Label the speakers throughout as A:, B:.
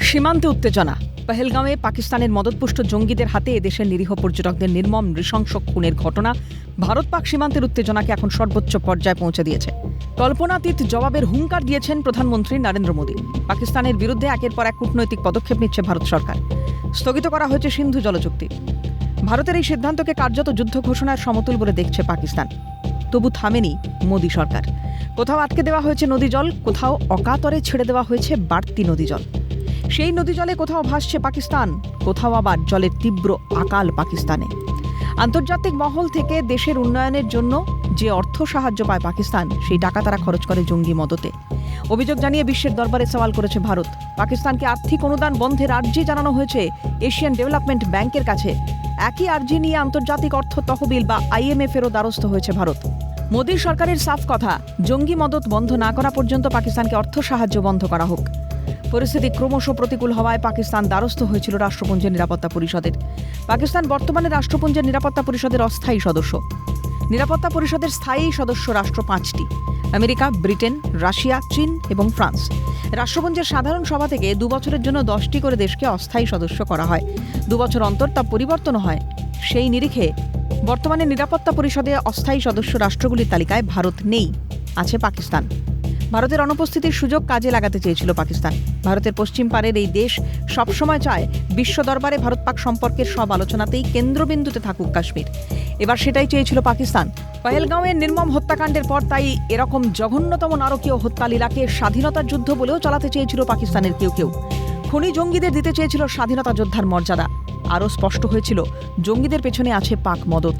A: সীমান্তে উত্তেজনা। পহেলগাঁওয়ে পাকিস্তানের মদতপুষ্ট জঙ্গিদের হাতে এদেশের নিরীহ পর্যটকদের নির্মম নৃশংস খুনের ঘটনা ভারত পাক সীমান্তের উত্তেজনাকে এখন সর্বোচ্চ পর্যায়ে পৌঁছে দিয়েছে। কল্পনাতীত জবাবের হুঙ্কার দিয়েছেন প্রধানমন্ত্রী নরেন্দ্র মোদী। পাকিস্তানের বিরুদ্ধে একের পর এক কূটনৈতিক পদক্ষেপ নিচ্ছে ভারত সরকার। স্থগিত করা হয়েছে সিন্ধু জলচুক্তি। ভারতের এই সিদ্ধান্তকে কার্যত যুদ্ধ ঘোষণার সমতুল বলে দেখছে পাকিস্তান। তবু থামেনি মোদী সরকার। কোথাও আটকে দেওয়া হয়েছে নদী জল, কোথাও অকাতরে ছেড়ে দেওয়া হয়েছে বাড়তি নদী জল। সেই নদী জলে কোথাও ভাসছে পাকিস্তান, কোথাও আবার জলের তীব্র আকাল পাকিস্তানে। আন্তর্জাতিক মহল থেকে দেশের উন্নয়নের জন্য যে অর্থ সাহায্য পায় পাকিস্তান, সেই টাকা তারা খরচ করে জঙ্গি মদতে। অভিযোগ জানিয়ে বিশ্বের দরবারে সওয়াল করেছে ভারত। পাকিস্তানকে আর্থিক অনুদান বন্ধের আর্জি জানানো হয়েছে এশিয়ান ডেভেলপমেন্ট ব্যাংকের কাছে। একই আর্জি নিয়ে আন্তর্জাতিক অর্থ তহবিল বা IMF-এরও দ্বারস্থ হয়েছে ভারত। মোদী সরকারের সাফ কথা, জঙ্গি মদত বন্ধ না করা পর্যন্ত পাকিস্তানকে অর্থ সাহায্য বন্ধ করা হোক। পরিস্থিতি ক্রমশ প্রতিকূল হওয়ায় পাকিস্তান দ্বারস্থ হয়েছিল রাষ্ট্রপুঞ্জের নিরাপত্তা পরিষদের। পাকিস্তান বর্তমানে রাষ্ট্রপুঞ্জের নিরাপত্তা পরিষদের অস্থায়ী সদস্য। নিরাপত্তা পরিষদের স্থায়ী সদস্য রাষ্ট্র 5টি: আমেরিকা, ব্রিটেন, রাশিয়া, চীন এবং ফ্রান্স। রাষ্ট্রপুঞ্জের সাধারণ সভা থেকে 2 বছরের জন্য 10টি করে দেশকে অস্থায়ী সদস্য করা হয়। 2 বছর অন্তর তা পরিবর্তন হয়। সেই নিরিখে বর্তমানে নিরাপত্তা পরিষদে অস্থায়ী সদস্য রাষ্ট্রগুলির তালিকায় ভারত নেই, আছে পাকিস্তান। ভারতের অনুপস্থিতির সুযোগ কাজে লাগাতে চেয়েছিল পাকিস্তান। ভারতের পশ্চিম পাড়ের এই দেশ সবসময় চায় বিশ্ব দরবারে ভারত পাক সম্পর্কের সব আলোচনাতেই কেন্দ্রবিন্দুতে থাকুক কাশ্মীর। এবার সেটাই চেয়েছিল পাকিস্তান। পহেলগাঁওয়ের নির্মম হত্যাকাণ্ডের পর তাই এরকম জঘন্যতম নারকীয় হত্যালীলাকে স্বাধীনতার যুদ্ধ বলেও চালাতে চেয়েছিল পাকিস্তানের কেউ কেউ। খুনি জঙ্গিদের দিতে চেয়েছিল স্বাধীনতা যোদ্ধার মর্যাদা। আরও স্পষ্ট হয়েছিল জঙ্গিদের পেছনে আছে পাক মদত।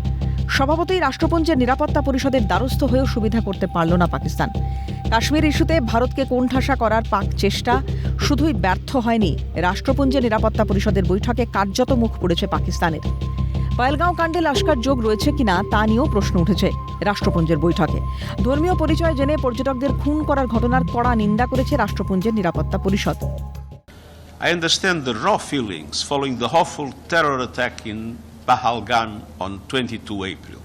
A: স্বভাবতই রাষ্ট্রপুঞ্জের নিরাপত্তা পরিষদের দ্বারস্থ হয়েও সুবিধা করতে পারল না পাকিস্তান। কাশ্মীর ইস্যুতে ভারতকে কোণঠাসা করার পাক চেষ্টা শুধুই ব্যর্থ হয়নি, রাষ্ট্রপুঞ্জের নিরাপত্তা পরিষদের বৈঠকে কার্যত মুখ পুড়েছে পাকিস্তানের। পহেলগাঁও কাণ্ডে লস্কর যোগ রয়েছে কিনা তা নিয়েও প্রশ্ন উঠেছে রাষ্ট্রপুঞ্জের বৈঠকে। ধর্মীয় পরিচয় জেনে পর্যটকদের খুন করার ঘটনার কড়া নিন্দা করেছে রাষ্ট্রপুঞ্জের নিরাপত্তা পরিষদ।
B: I understand the raw feelings following the awful terror attack in Pahalgan on 22 April.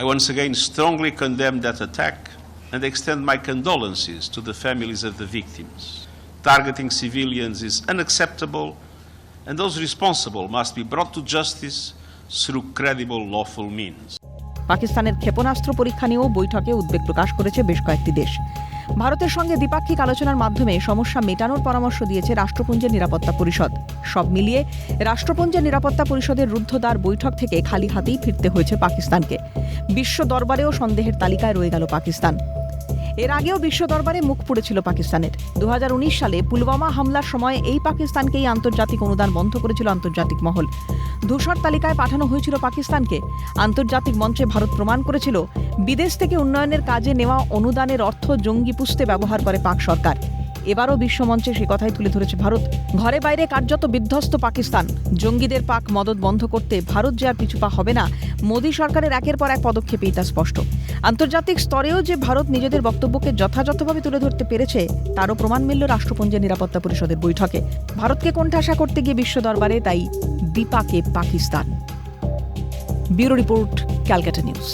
B: I once again strongly condemn that attack and extend my condolences to the families of the victims. Targeting civilians is unacceptable, and those responsible must be brought to justice through credible lawful means.
A: পাকিস্তানের ক্ষেপণাস্ত্র পরীক্ষা নিয়েও বৈঠকে উদ্বেগ প্রকাশ করেছে বেশ কয়েকটি দেশ। ভারতের সঙ্গে দ্বিপাক্ষিক আলোচনার মাধ্যমে সমস্যা মেটানোর পরামর্শ দিয়েছে রাষ্ট্রপুঞ্জের নিরাপত্তা পরিষদ। সব মিলিয়ে রাষ্ট্রপুঞ্জের নিরাপত্তা পরিষদের রুদ্ধদ্বার বৈঠক থেকে খালি হাতেই ফিরতে হয়েছে পাকিস্তানকে। বিশ্ব দরবারেও সন্দেহের তালিকায় রয়ে গেল পাকিস্তান। এর আগেও বিশ্ব দরবারে মুখ পুড়েছিল পাকিস্তানের। 2019 সালে পুলওয়ামা হামলার সময় এই পাকিস্তানকেই আন্তর্জাতিক অনুদান বন্ধ করেছিল আন্তর্জাতিক মহল। ধূসর তালিকায় পাঠানো হয়েছিল পাকিস্তানকে। আন্তর্জাতিক মঞ্চে ভারত প্রমাণ করেছিল বিদেশ থেকে উন্নয়নের কাজে নেওয়া অনুদানের অর্থ জঙ্গি পুষতে ব্যবহার করে পাক সরকার। এবারও বিশ্বমঞ্চে সে কথাই তুলে ধরেছে ভারত। ঘরে বাইরে কার্যত বিধ্বস্ত পাকিস্তান। জঙ্গিদের পাক মদত বন্ধ করতে ভারত যে আর পিছুপা হবে না, মোদী সরকারের একের পর এক পদক্ষেপেই তা স্পষ্ট। আন্তর্জাতিক স্তরেও যে ভারত নিজেদের বক্তব্যকে যথাযথভাবে তুলে ধরতে পেরেছে, তারও প্রমাণ মিলল রাষ্ট্রপুঞ্জের নিরাপত্তা পরিষদের বৈঠকে। ভারতকে কোণঠাসা করতে গিয়ে বিশ্ব দরবারে তাই বিপাকে Pakistan. Bureau report, Calcutta news.